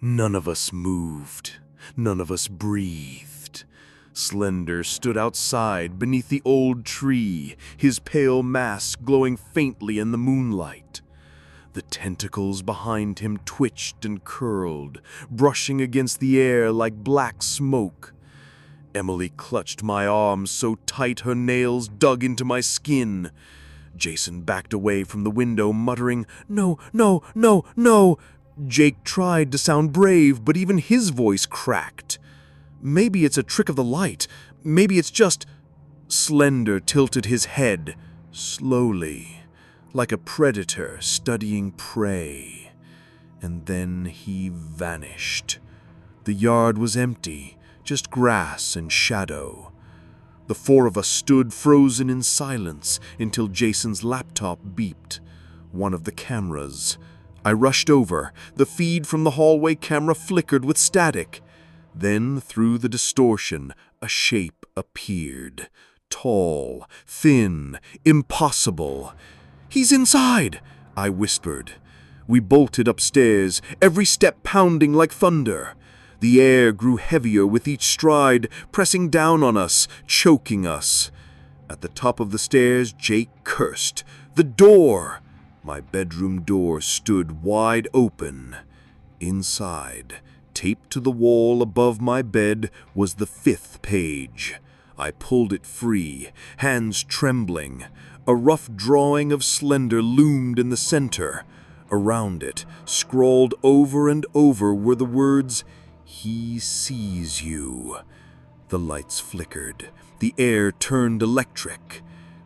None of us moved. None of us breathed. Slender stood outside beneath the old tree, his pale mask glowing faintly in the moonlight. The tentacles behind him twitched and curled, brushing against the air like black smoke. Emily clutched my arm so tight her nails dug into my skin. Jason backed away from the window, muttering, "No, no, no, no!" Jake tried to sound brave, but even his voice cracked. Maybe it's a trick of the light. Maybe it's just... Slender tilted his head, slowly, like a predator studying prey. And then he vanished. The yard was empty, just grass and shadow. The four of us stood frozen in silence until Jason's laptop beeped. One of the cameras. I rushed over. The feed from the hallway camera flickered with static. Then, through the distortion, a shape appeared. Tall, thin, impossible. "He's inside!" I whispered. We bolted upstairs, every step pounding like thunder. The air grew heavier with each stride, pressing down on us, choking us. At the top of the stairs, Jake cursed. "The door!" My bedroom door stood wide open. Inside, taped to the wall above my bed, was the 5th page. I pulled it free, hands trembling. A rough drawing of Slender loomed in the center. Around it, scrawled over and over, were the words, "He sees you." The lights flickered. The air turned electric.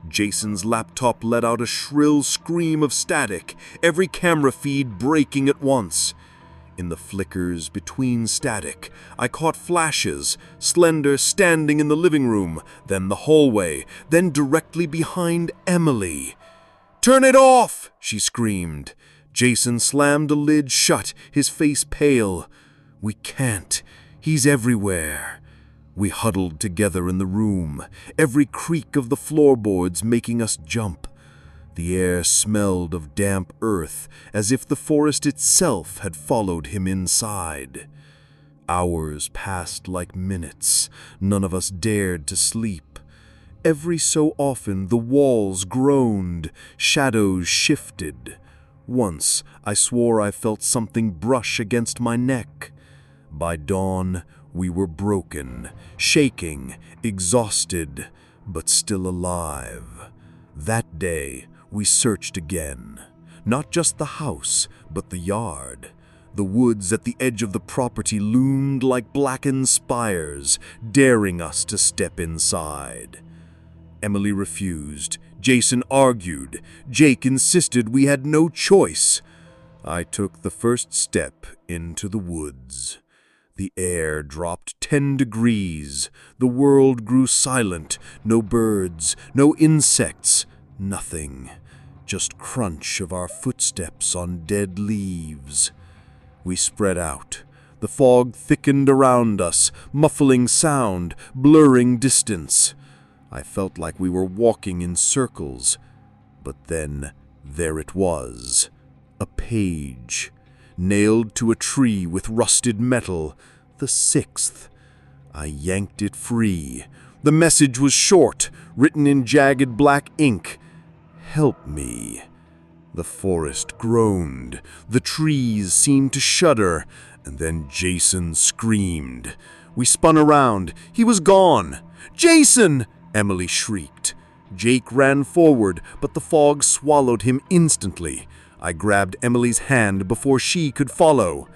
Jason's laptop let out a shrill scream of static, every camera feed breaking at once. In the flickers between static, I caught flashes, Slender standing in the living room, then the hallway, then directly behind Emily. "Turn it off!" she screamed. Jason slammed the lid shut, his face pale. "We can't. He's everywhere." We huddled together in the room, every creak of the floorboards making us jump. The air smelled of damp earth, as if the forest itself had followed him inside. Hours passed like minutes. None of us dared to sleep. Every so often the walls groaned, shadows shifted. Once I swore I felt something brush against my neck. By dawn, we were broken, shaking, exhausted, but still alive. That day, we searched again. Not just the house, but the yard. The woods at the edge of the property loomed like blackened spires, daring us to step inside. Emily refused. Jason argued. Jake insisted we had no choice. I took the first step into the woods. The air dropped 10 degrees. The world grew silent. No birds, no insects, nothing. Just crunch of our footsteps on dead leaves. We spread out. The fog thickened around us, muffling sound, blurring distance. I felt like we were walking in circles. But then, there it was. A page. Nailed to a tree with rusted metal, the 6th. I yanked it free. The message was short, written in jagged black ink. "Help me." The forest groaned. The trees seemed to shudder. And then Jason screamed. We spun around. He was gone. "Jason!" Emily shrieked. Jake ran forward, but the fog swallowed him instantly. I grabbed Emily's hand before she could follow.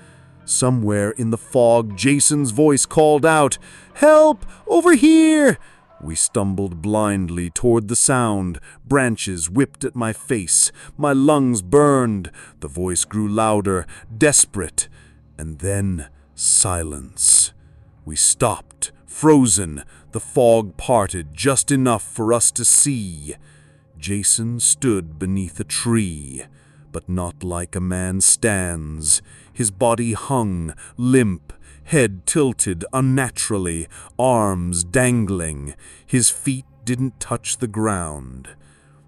Somewhere in the fog, Jason's voice called out, "Help! Over here!" We stumbled blindly toward the sound. Branches whipped at my face. My lungs burned. The voice grew louder, desperate. And then silence. We stopped, frozen. The fog parted just enough for us to see. Jason stood beneath a tree. But not like a man stands. His body hung, limp, head tilted unnaturally, arms dangling. His feet didn't touch the ground.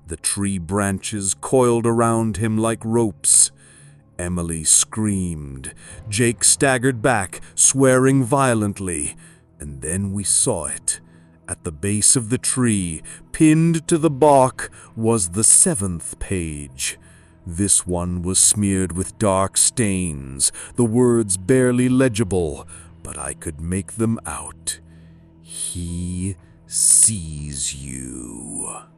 The tree branches coiled around him like ropes. Emily screamed. Jake staggered back, swearing violently. And then we saw it. At the base of the tree, pinned to the bark, was the 7th page. This one was smeared with dark stains, the words barely legible, but I could make them out. He sees you.